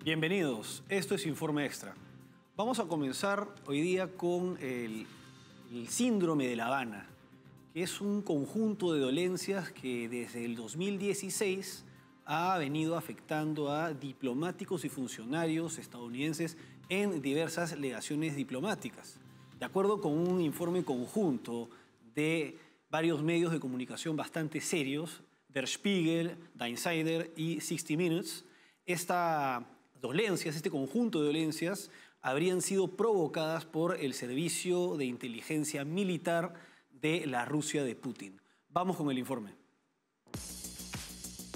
Bienvenidos, esto es Informe Extra. Vamos a comenzar hoy día con el síndrome de La Habana, que es un conjunto de dolencias que desde el 2016 ha venido afectando a diplomáticos y funcionarios estadounidenses en diversas legaciones diplomáticas. De acuerdo con un informe conjunto de varios medios de comunicación bastante serios, Der Spiegel, The Insider y 60 Minutes, este conjunto de dolencias habrían sido provocadas por el servicio de inteligencia militar de la Rusia de Putin. Vamos con el informe.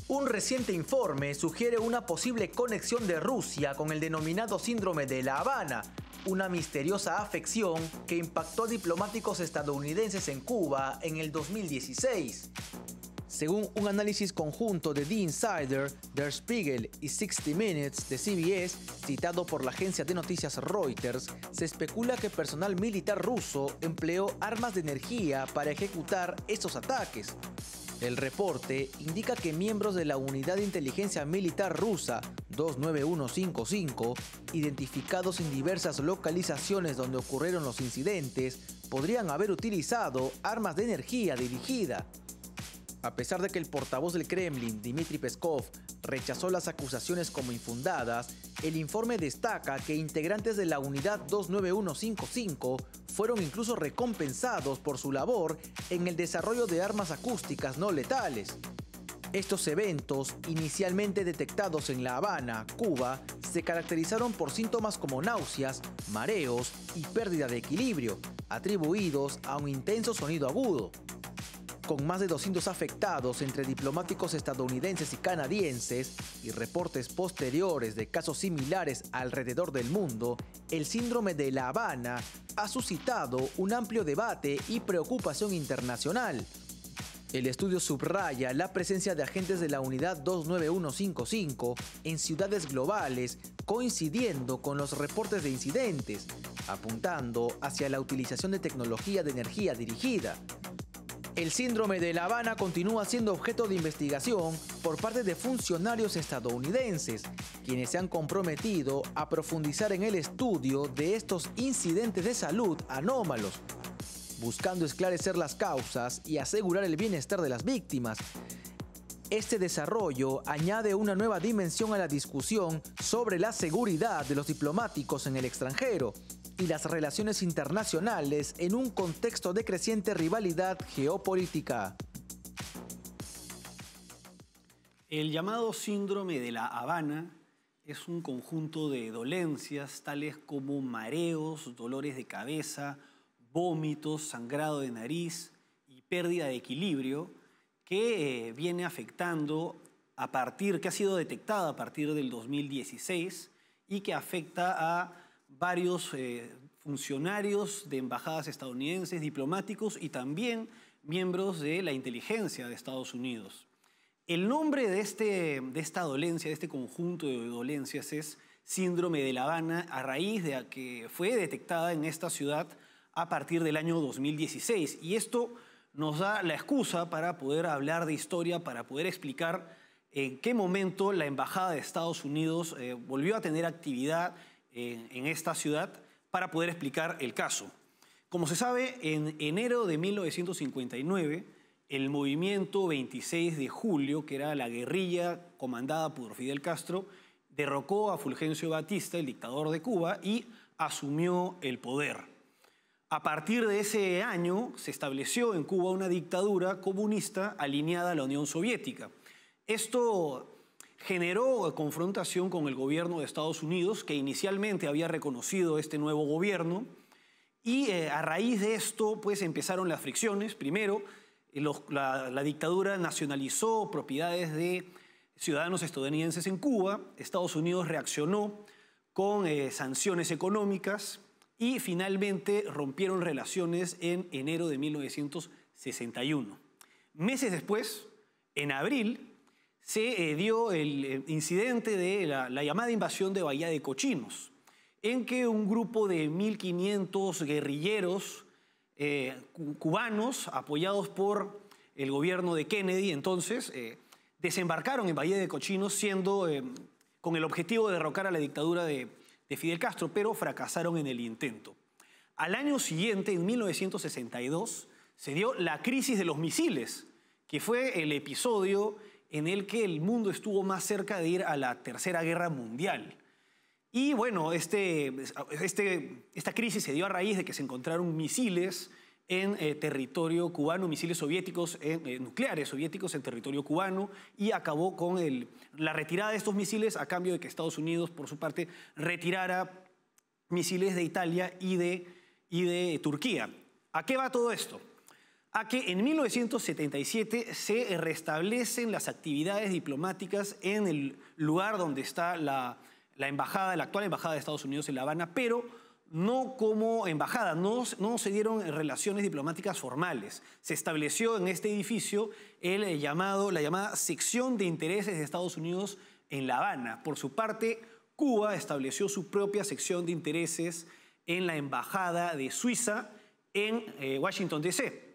Un reciente informe sugiere una posible conexión de Rusia con el denominado síndrome de La Habana, una misteriosa afección que impactó a diplomáticos estadounidenses en Cuba en el 2016. Según un análisis conjunto de The Insider, Der Spiegel y 60 Minutes de CBS, citado por la agencia de noticias Reuters, se especula que personal militar ruso empleó armas de energía para ejecutar estos ataques. El reporte indica que miembros de la Unidad de Inteligencia Militar Rusa 29155, identificados en diversas localizaciones donde ocurrieron los incidentes, podrían haber utilizado armas de energía dirigida. A pesar de que el portavoz del Kremlin, Dmitry Peskov, rechazó las acusaciones como infundadas, el informe destaca que integrantes de la Unidad 29155 fueron incluso recompensados por su labor en el desarrollo de armas acústicas no letales. Estos eventos, inicialmente detectados en La Habana, Cuba, se caracterizaron por síntomas como náuseas, mareos y pérdida de equilibrio, atribuidos a un intenso sonido agudo. Con más de 200 afectados entre diplomáticos estadounidenses y canadienses y reportes posteriores de casos similares alrededor del mundo, el síndrome de La Habana ha suscitado un amplio debate y preocupación internacional. El estudio subraya la presencia de agentes de la Unidad 29155 en ciudades globales, coincidiendo con los reportes de incidentes, apuntando hacia la utilización de tecnología de energía dirigida. El síndrome de La Habana continúa siendo objeto de investigación por parte de funcionarios estadounidenses, quienes se han comprometido a profundizar en el estudio de estos incidentes de salud anómalos, buscando esclarecer las causas y asegurar el bienestar de las víctimas. Este desarrollo añade una nueva dimensión a la discusión sobre la seguridad de los diplomáticos en el extranjero y las relaciones internacionales en un contexto de creciente rivalidad geopolítica. El llamado síndrome de La Habana es un conjunto de dolencias tales como mareos, dolores de cabeza, vómitos, sangrado de nariz y pérdida de equilibrio que viene afectando que ha sido detectada a partir del 2016 y que afecta a varios funcionarios de embajadas estadounidenses, diplomáticos y también miembros de la inteligencia de Estados Unidos. El nombre de esta dolencia, de este conjunto de dolencias, es síndrome de La Habana, a raíz de que fue detectada en esta ciudad a partir del año 2016. Y esto nos da la excusa para poder hablar de historia, para poder explicar en qué momento la Embajada de Estados Unidos volvió a tener actividad en esta ciudad para poder explicar el caso. Como se sabe, en enero de 1959, el movimiento 26 de julio, que era la guerrilla comandada por Fidel Castro, derrocó a Fulgencio Batista, el dictador de Cuba, y asumió el poder. A partir de ese año se estableció en Cuba una dictadura comunista alineada a la Unión Soviética. Esto generó confrontación con el gobierno de Estados Unidos, que inicialmente había reconocido este nuevo gobierno, y a raíz de esto pues empezaron las fricciones. Primero, la dictadura nacionalizó propiedades de ciudadanos estadounidenses en Cuba. Estados Unidos reaccionó con sanciones económicas y finalmente rompieron relaciones en enero de 1961. Meses después, en abril, se dio el incidente de la llamada invasión de Bahía de Cochinos, en que un grupo de 1.500 guerrilleros cubanos, apoyados por el gobierno de Kennedy entonces, desembarcaron en Bahía de Cochinos siendo con el objetivo de derrocar a la dictadura de Fidel Castro, pero fracasaron en el intento. Al año siguiente, en 1962, se dio la crisis de los misiles, que fue el episodio en el que el mundo estuvo más cerca de ir a la Tercera Guerra Mundial. Y bueno, esta crisis se dio a raíz de que se encontraron misiles en territorio cubano, misiles soviéticos, nucleares soviéticos en territorio cubano, y acabó con la retirada de estos misiles a cambio de que Estados Unidos, por su parte, retirara misiles de Italia y de Turquía. ¿A qué va todo esto? A que en 1977 se restablecen las actividades diplomáticas en el lugar donde está la actual embajada de Estados Unidos en La Habana, pero no como embajada, no se dieron relaciones diplomáticas formales. Se estableció en este edificio la llamada Sección de Intereses de Estados Unidos en La Habana. Por su parte, Cuba estableció su propia sección de intereses en la Embajada de Suiza en Washington, D.C.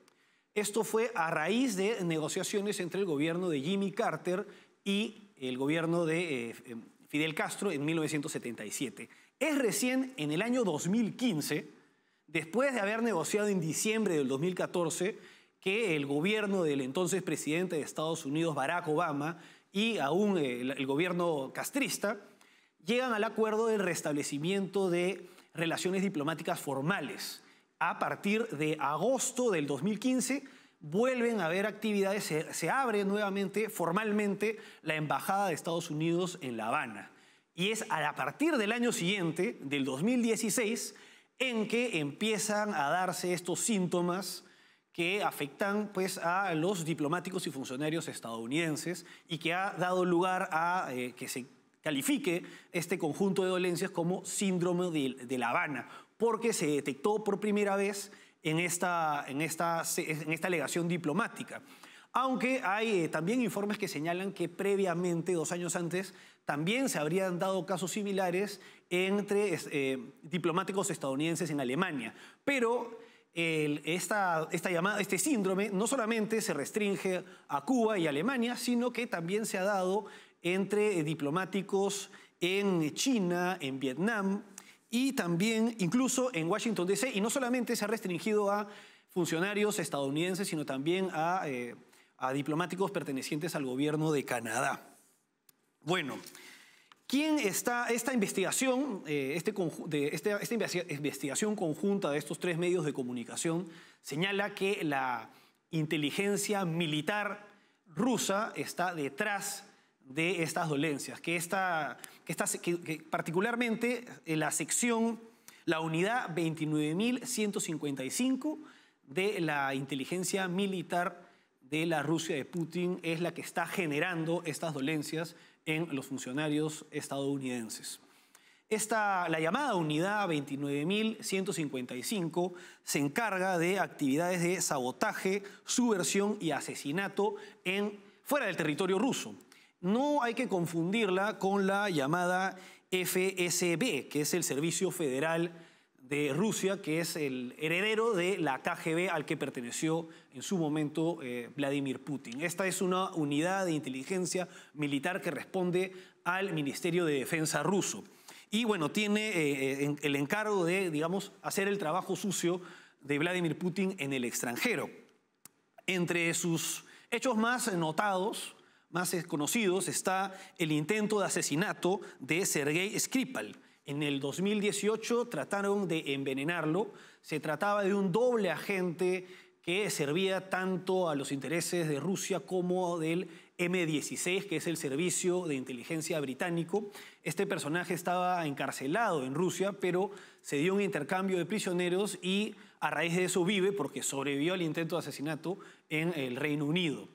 Esto fue a raíz de negociaciones entre el gobierno de Jimmy Carter y el gobierno de Fidel Castro en 1977. Es recién en el año 2015, después de haber negociado en diciembre del 2014, que el gobierno del entonces presidente de Estados Unidos, Barack Obama, y aún el gobierno castrista, llegan al acuerdo del restablecimiento de relaciones diplomáticas formales. A partir de agosto del 2015 vuelven a haber actividades, se abre nuevamente formalmente la Embajada de Estados Unidos en La Habana. Y es a partir del año siguiente, del 2016, en que empiezan a darse estos síntomas que afectan pues, a los diplomáticos y funcionarios estadounidenses y que ha dado lugar a que se califique este conjunto de dolencias como síndrome de La Habana, porque se detectó por primera vez en esta alegación diplomática. Aunque hay también informes que señalan que previamente, 2 años antes, también se habrían dado casos similares entre diplomáticos estadounidenses en Alemania. Pero este síndrome no solamente se restringe a Cuba y Alemania, sino que también se ha dado entre diplomáticos en China, en Vietnam y también incluso en Washington, D.C. Y no solamente se ha restringido a funcionarios estadounidenses, sino también a diplomáticos pertenecientes al gobierno de Canadá. Bueno, esta investigación conjunta de estos 3 medios de comunicación señala que la inteligencia militar rusa está detrás de estas dolencias, que particularmente la unidad 29.155 de la inteligencia militar de la Rusia de Putin es la que está generando estas dolencias en los funcionarios estadounidenses. La llamada unidad 29.155 se encarga de actividades de sabotaje, subversión y asesinato fuera del territorio ruso. No hay que confundirla con la llamada FSB, que es el Servicio Federal de Rusia, que es el heredero de la KGB al que perteneció en su momento Vladimir Putin. Esta es una unidad de inteligencia militar que responde al Ministerio de Defensa ruso. Y bueno, tiene el encargo de, digamos, hacer el trabajo sucio de Vladimir Putin en el extranjero. Entre sus hechos más notados, más conocidos, está el intento de asesinato de Sergei Skripal. En el 2018 trataron de envenenarlo. Se trataba de un doble agente que servía tanto a los intereses de Rusia como del M16, que es el servicio de inteligencia británico. Este personaje estaba encarcelado en Rusia, pero se dio un intercambio de prisioneros y a raíz de eso vive, porque sobrevivió al intento de asesinato en el Reino Unido.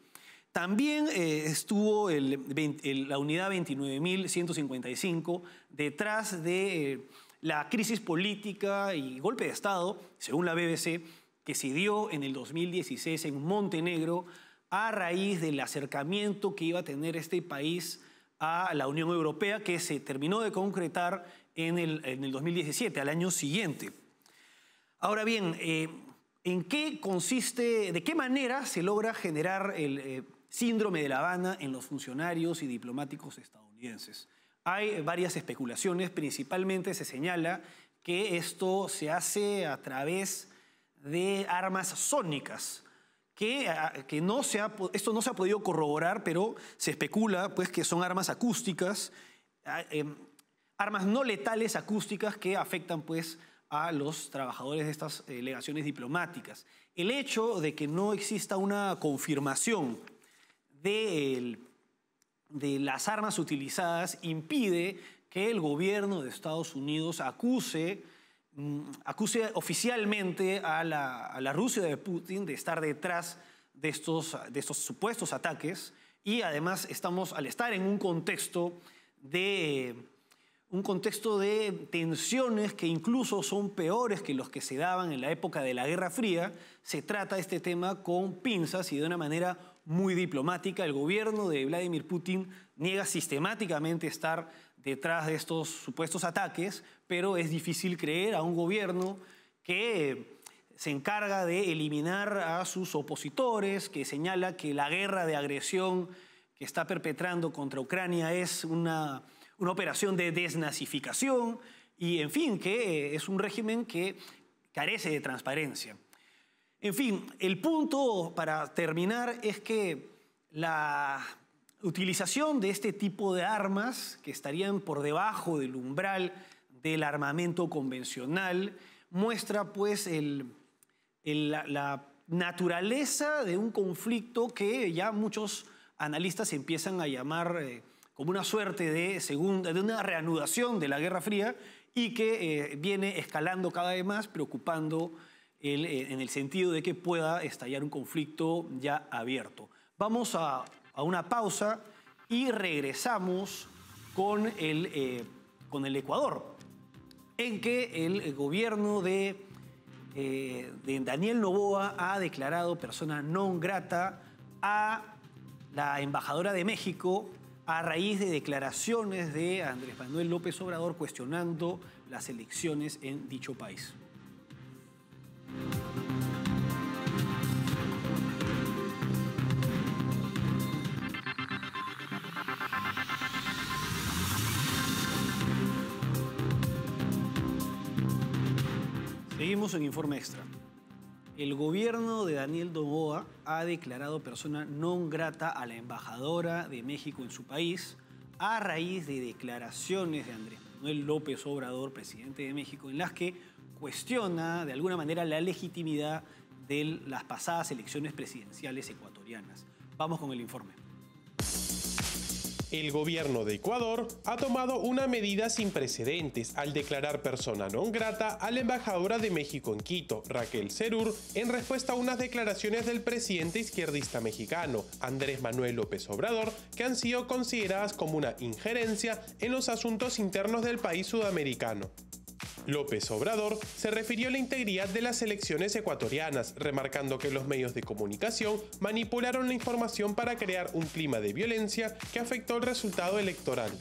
También estuvo la unidad 29.155 detrás de la crisis política y golpe de Estado, según la BBC, que se dio en el 2016 en Montenegro a raíz del acercamiento que iba a tener este país a la Unión Europea, que se terminó de concretar en el 2017, al año siguiente. Ahora bien, ¿en qué consiste, de qué manera se logra generar el síndrome de La Habana en los funcionarios y diplomáticos estadounidenses? Hay varias especulaciones, principalmente se señala que esto se hace a través de armas sónicas, esto no se ha podido corroborar, pero se especula pues, que son armas acústicas, armas no letales acústicas que afectan pues, a los trabajadores de estas legaciones diplomáticas. El hecho de que no exista una confirmación de las armas utilizadas impide que el gobierno de Estados Unidos acuse oficialmente a la Rusia de Putin de estar detrás de estos supuestos ataques, y además al estar en un contexto de tensiones que incluso son peores que los que se daban en la época de la Guerra Fría, se trata este tema con pinzas y de una manera muy diplomática. El gobierno de Vladimir Putin niega sistemáticamente estar detrás de estos supuestos ataques, pero es difícil creer a un gobierno que se encarga de eliminar a sus opositores, que señala que la guerra de agresión que está perpetrando contra Ucrania es una operación de desnazificación y, en fin, que es un régimen que carece de transparencia. En fin, el punto para terminar es que la utilización de este tipo de armas, que estarían por debajo del umbral del armamento convencional, muestra pues la naturaleza de un conflicto que ya muchos analistas empiezan a llamar como una suerte de una reanudación de la Guerra Fría y que viene escalando cada vez más, preocupando en el sentido de que pueda estallar un conflicto ya abierto. Vamos a una pausa y regresamos con el Ecuador, en que el gobierno de Daniel Noboa ha declarado persona non grata a la embajadora de México a raíz de declaraciones de Andrés Manuel López Obrador cuestionando las elecciones en dicho país. Seguimos en Informe Extra. El gobierno de Daniel Noboa ha declarado persona non grata a la embajadora de México en su país a raíz de declaraciones de Andrés Manuel López Obrador, presidente de México, en las que cuestiona de alguna manera la legitimidad de las pasadas elecciones presidenciales ecuatorianas. Vamos con el informe. El gobierno de Ecuador ha tomado una medida sin precedentes al declarar persona non grata a la embajadora de México en Quito, Raquel Serur, en respuesta a unas declaraciones del presidente izquierdista mexicano, Andrés Manuel López Obrador, que han sido consideradas como una injerencia en los asuntos internos del país sudamericano. López Obrador se refirió a la integridad de las elecciones ecuatorianas, remarcando que los medios de comunicación manipularon la información para crear un clima de violencia que afectó el resultado electoral.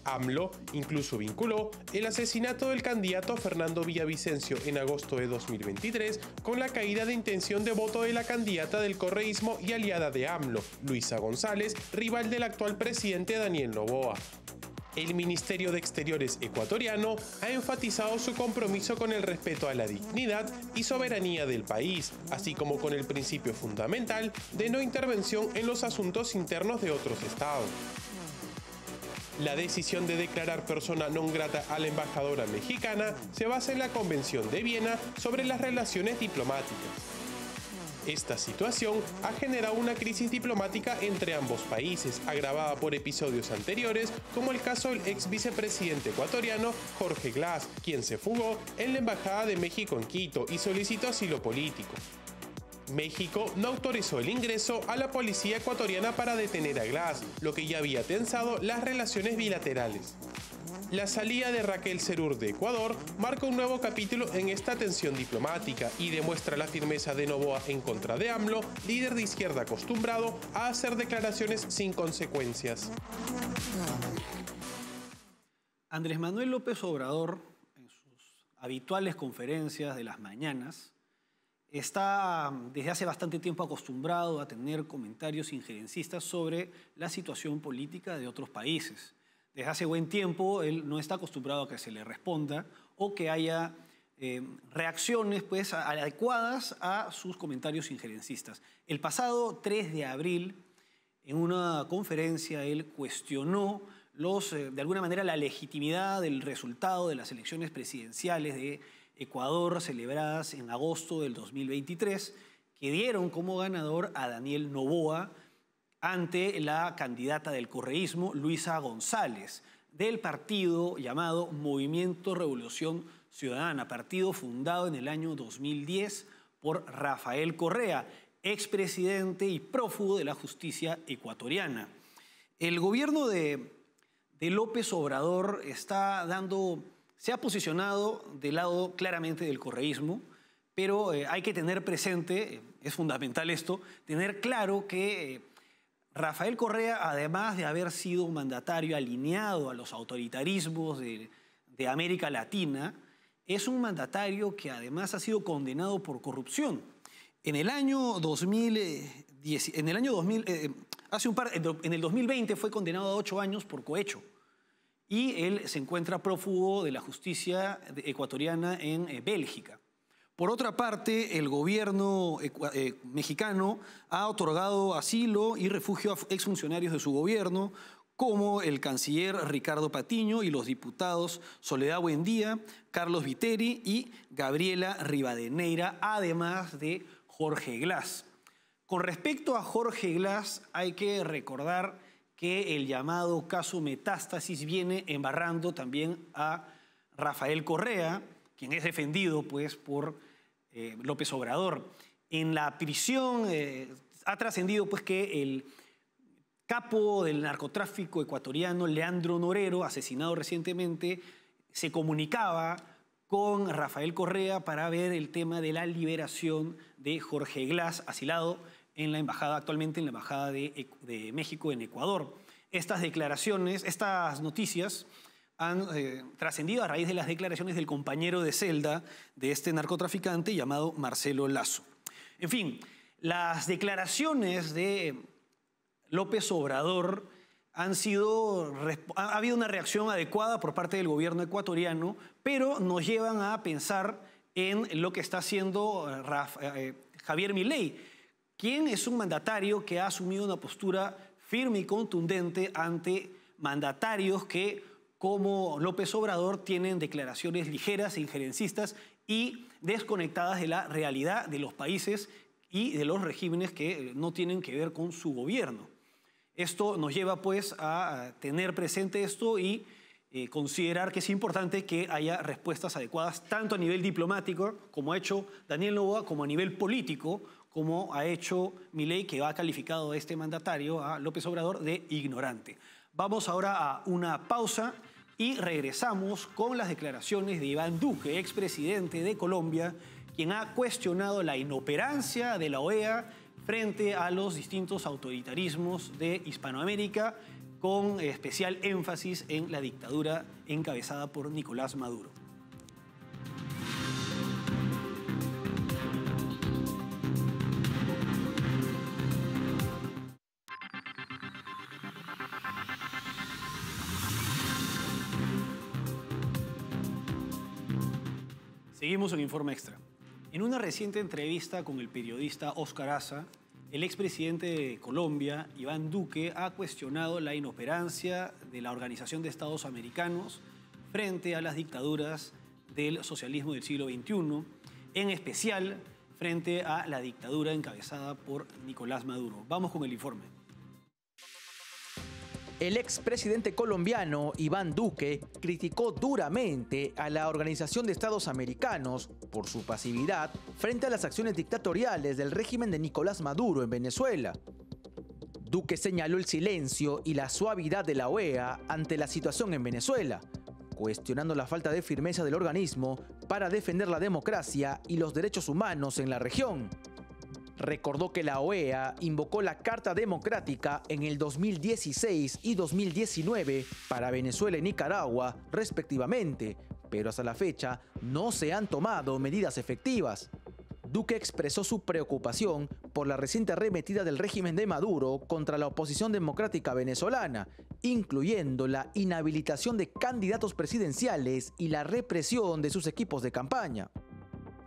AMLO incluso vinculó el asesinato del candidato Fernando Villavicencio en agosto de 2023 con la caída de intención de voto de la candidata del correísmo y aliada de AMLO, Luisa González, rival del actual presidente Daniel Noboa. El Ministerio de Exteriores ecuatoriano ha enfatizado su compromiso con el respeto a la dignidad y soberanía del país, así como con el principio fundamental de no intervención en los asuntos internos de otros estados. La decisión de declarar persona non grata a la embajadora mexicana se basa en la Convención de Viena sobre las relaciones diplomáticas. Esta situación ha generado una crisis diplomática entre ambos países, agravada por episodios anteriores, como el caso del ex vicepresidente ecuatoriano Jorge Glass, quien se fugó en la Embajada de México en Quito y solicitó asilo político. México no autorizó el ingreso a la policía ecuatoriana para detener a Glass, lo que ya había tensado las relaciones bilaterales. La salida de Raquel Serur de Ecuador marca un nuevo capítulo en esta tensión diplomática y demuestra la firmeza de Noboa en contra de AMLO, líder de izquierda acostumbrado a hacer declaraciones sin consecuencias. Andrés Manuel López Obrador, en sus habituales conferencias de las mañanas, está desde hace bastante tiempo acostumbrado a tener comentarios injerencistas sobre la situación política de otros países. desde hace buen tiempo él no está acostumbrado a que se le responda o que haya reacciones pues, adecuadas a sus comentarios injerencistas. El pasado 3 de abril, en una conferencia, él cuestionó de alguna manera la legitimidad del resultado de las elecciones presidenciales de Ecuador celebradas en agosto del 2023, que dieron como ganador a Daniel Noboa ante la candidata del correísmo, Luisa González, del partido llamado Movimiento Revolución Ciudadana, partido fundado en el año 2010 por Rafael Correa, expresidente y prófugo de la justicia ecuatoriana. El gobierno de López Obrador se ha posicionado del lado claramente del correísmo, pero hay que tener presente, es fundamental esto, tener claro que Rafael Correa, además de haber sido un mandatario alineado a los autoritarismos de América Latina, es un mandatario que además ha sido condenado por corrupción. En el año 2020 fue condenado a 8 años por cohecho y él se encuentra prófugo de la justicia ecuatoriana en Bélgica. Por otra parte, el gobierno mexicano ha otorgado asilo y refugio a exfuncionarios de su gobierno, como el canciller Ricardo Patiño y los diputados Soledad Buendía, Carlos Viteri y Gabriela Rivadeneira, además de Jorge Glass. Con respecto a Jorge Glass, hay que recordar que el llamado caso Metástasis viene embarrando también a Rafael Correa, quien es defendido pues, por López Obrador. En la prisión ha trascendido pues, que el capo del narcotráfico ecuatoriano, Leandro Norero, asesinado recientemente, se comunicaba con Rafael Correa para ver el tema de la liberación de Jorge Glass, asilado en la embajada, actualmente en la embajada de México en Ecuador. Estas declaraciones, estas noticias han trascendido a raíz de las declaraciones del compañero de celda de este narcotraficante llamado Marcelo Lazo. En fin, las declaraciones de López Obrador ha habido una reacción adecuada por parte del gobierno ecuatoriano, pero nos llevan a pensar en lo que está haciendo Javier Milei, quien es un mandatario que ha asumido una postura firme y contundente ante mandatarios que, como López Obrador, tienen declaraciones ligeras e injerencistas y desconectadas de la realidad de los países y de los regímenes que no tienen que ver con su gobierno. Esto nos lleva pues a tener presente esto y considerar que es importante que haya respuestas adecuadas tanto a nivel diplomático, como ha hecho Daniel Noboa, como a nivel político, como ha hecho Milei, que ha calificado a este mandatario, a López Obrador, de ignorante. Vamos ahora a una pausa y regresamos con las declaraciones de Iván Duque, expresidente de Colombia, quien ha cuestionado la inoperancia de la OEA frente a los distintos autoritarismos de Hispanoamérica, con especial énfasis en la dictadura encabezada por Nicolás Maduro. Seguimos en Informe Extra. En una reciente entrevista con el periodista Oscar Aza, el expresidente de Colombia, Iván Duque, ha cuestionado la inoperancia de la Organización de Estados Americanos frente a las dictaduras del socialismo del siglo XXI, en especial frente a la dictadura encabezada por Nicolás Maduro. Vamos con el informe. El expresidente colombiano Iván Duque criticó duramente a la Organización de Estados Americanos por su pasividad frente a las acciones dictatoriales del régimen de Nicolás Maduro en Venezuela. Duque señaló el silencio y la suavidad de la OEA ante la situación en Venezuela, cuestionando la falta de firmeza del organismo para defender la democracia y los derechos humanos en la región. Recordó que la OEA invocó la Carta Democrática en el 2016 y 2019 para Venezuela y Nicaragua, respectivamente, pero hasta la fecha no se han tomado medidas efectivas. Duque expresó su preocupación por la reciente arremetida del régimen de Maduro contra la oposición democrática venezolana, incluyendo la inhabilitación de candidatos presidenciales y la represión de sus equipos de campaña.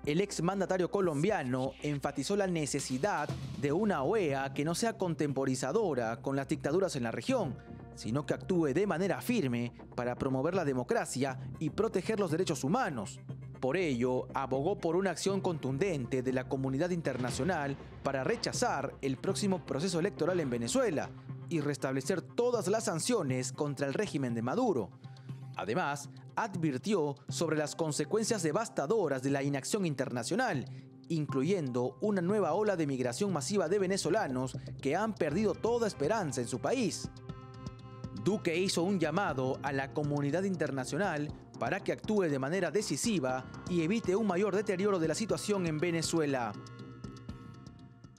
El exmandatario colombiano enfatizó la necesidad de una OEA que no sea contemporizadora con las dictaduras en la región, sino que actúe de manera firme para promover la democracia y proteger los derechos humanos. Por ello, abogó por una acción contundente de la comunidad internacional para rechazar el próximo proceso electoral en Venezuela y restablecer todas las sanciones contra el régimen de Maduro. Además, advirtió sobre las consecuencias devastadoras de la inacción internacional, incluyendo una nueva ola de migración masiva de venezolanos que han perdido toda esperanza en su país. Duque hizo un llamado a la comunidad internacional para que actúe de manera decisiva y evite un mayor deterioro de la situación en Venezuela.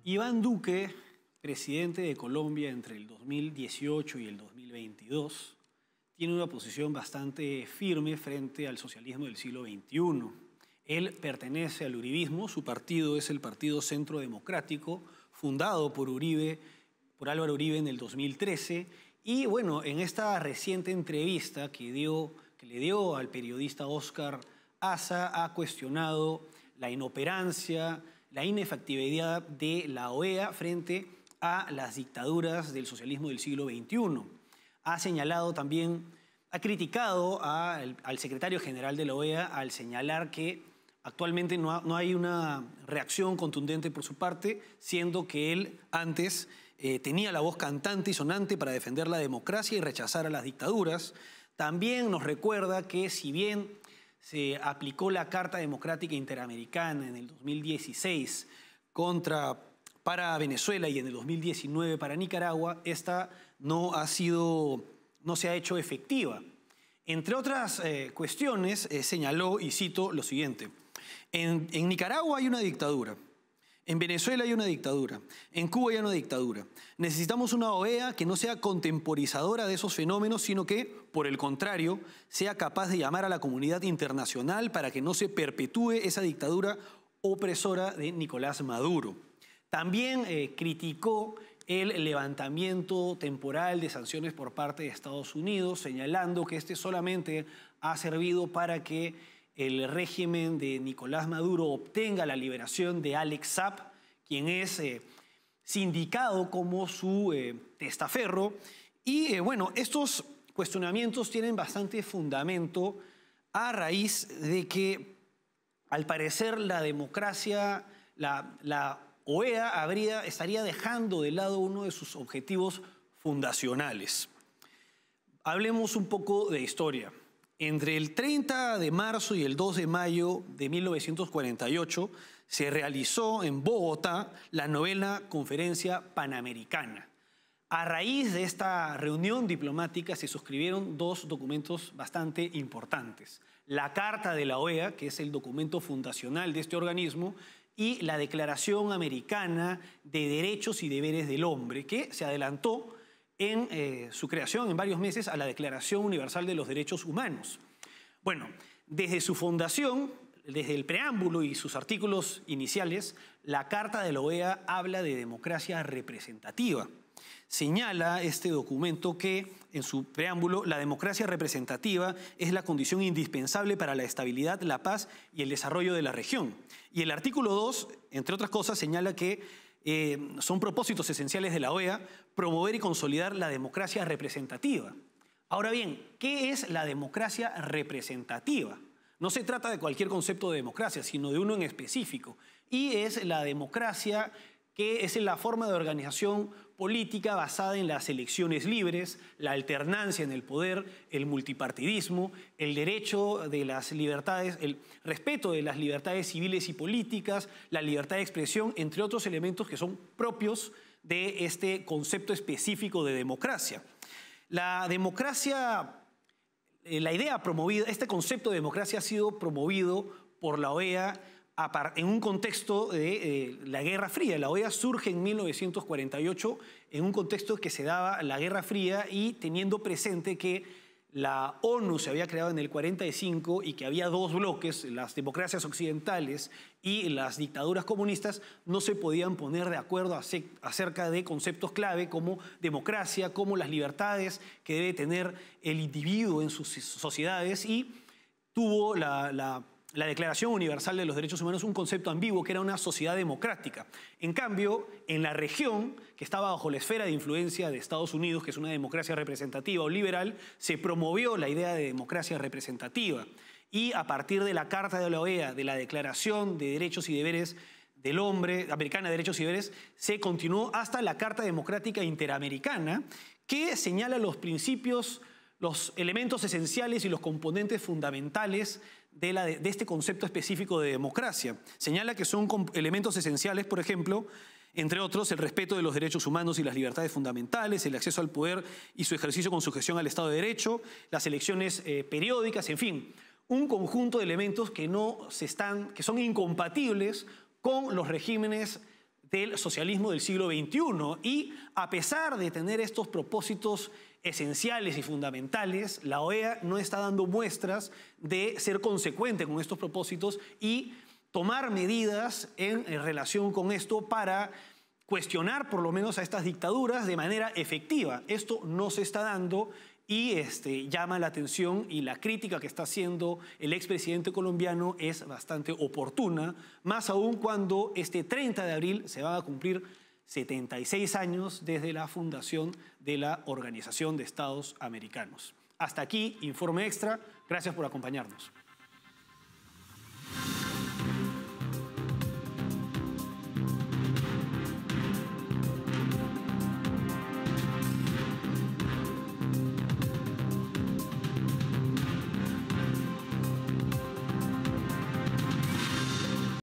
Iván Duque, presidente de Colombia entre el 2018 y el 2022, tiene una posición bastante firme frente al socialismo del siglo XXI. Él pertenece al uribismo, su partido es el Partido Centro Democrático, fundado por Álvaro Uribe en el 2013. Y bueno, en esta reciente entrevista que le dio al periodista Oscar Asa, ha cuestionado la inoperancia, la inefectividad de la OEA frente a las dictaduras del socialismo del siglo XXI. Ha señalado también, ha criticado al secretario general de la OEA al señalar que actualmente no hay una reacción contundente por su parte, siendo que él antes tenía la voz cantante y sonante para defender la democracia y rechazar a las dictaduras. También nos recuerda que si bien se aplicó la Carta Democrática Interamericana en el 2016 para Venezuela y en el 2019 para Nicaragua, esta no se ha hecho efectiva. Entre otras cuestiones, señaló, y cito lo siguiente: en Nicaragua hay una dictadura. En Venezuela hay una dictadura, en Cuba hay una dictadura. Necesitamos una OEA que no sea contemporizadora de esos fenómenos, sino que, por el contrario, sea capaz de llamar a la comunidad internacional para que no se perpetúe esa dictadura opresora de Nicolás Maduro. También criticó el levantamiento temporal de sanciones por parte de Estados Unidos, señalando que este solamente ha servido para que el régimen de Nicolás Maduro obtenga la liberación de Alex Saab, quien es sindicado como su testaferro. Y bueno, estos cuestionamientos tienen bastante fundamento a raíz de que, al parecer, la democracia, la OEA estaría dejando de lado uno de sus objetivos fundacionales. Hablemos un poco de historia. Entre el 30 de marzo y el 2 de mayo de 1948 se realizó en Bogotá la novena Conferencia Panamericana. A raíz de esta reunión diplomática se suscribieron dos documentos bastante importantes: la Carta de la OEA, que es el documento fundacional de este organismo, y la Declaración Americana de Derechos y Deberes del Hombre, que se adelantó en su creación en varios meses a la Declaración Universal de los Derechos Humanos. Bueno, desde su fundación, desde el preámbulo y sus artículos iniciales, la Carta de la OEA habla de democracia representativa. Señala este documento que, en su preámbulo, la democracia representativa es la condición indispensable para la estabilidad, la paz y el desarrollo de la región. Y el artículo 2, entre otras cosas, señala que son propósitos esenciales de la OEA promover y consolidar la democracia representativa. Ahora bien, ¿qué es la democracia representativa? No se trata de cualquier concepto de democracia, sino de uno en específico. Y es la democracia que es la forma de organización política basada en las elecciones libres, la alternancia en el poder, el multipartidismo, el derecho de las libertades, el respeto de las libertades civiles y políticas, la libertad de expresión, entre otros elementos que son propios de este concepto específico de democracia. La democracia, la idea promovida, este concepto de democracia ha sido promovido por la OEA en un contexto de la Guerra Fría. La OEA surge en 1948 en un contexto que se daba la Guerra Fría y teniendo presente que la ONU se había creado en el 45 y que había dos bloques, las democracias occidentales y las dictaduras comunistas, no se podían poner de acuerdo acerca de conceptos clave como democracia, como las libertades que debe tener el individuo en sus sociedades, y tuvo la Declaración Universal de los Derechos Humanos un concepto ambiguo que era una sociedad democrática. En cambio, en la región, que estaba bajo la esfera de influencia de Estados Unidos, que es una democracia representativa o liberal, se promovió la idea de democracia representativa. Y a partir de la Carta de la OEA, de la Declaración de Derechos y Deberes del Hombre, Americana de Derechos y Deberes, se continuó hasta la Carta Democrática Interamericana, que señala los principios, los elementos esenciales y los componentes fundamentales de este concepto específico de democracia. Señala que son elementos esenciales, por ejemplo, entre otros, el respeto de los derechos humanos y las libertades fundamentales, el acceso al poder y su ejercicio con sujeción al Estado de Derecho, las elecciones periódicas, en fin, un conjunto de elementos que son incompatibles con los regímenes del socialismo del siglo XXI. Y a pesar de tener estos propósitos esenciales y fundamentales, la OEA no está dando muestras de ser consecuente con estos propósitos y tomar medidas en relación con esto para cuestionar por lo menos a estas dictaduras de manera efectiva. Esto no se está dando y llama la atención, y la crítica que está haciendo el expresidente colombiano es bastante oportuna, más aún cuando este 30 de abril se van a cumplir 76 años desde la fundación de la Organización de Estados Americanos. Hasta aquí, Informe Extra. Gracias por acompañarnos.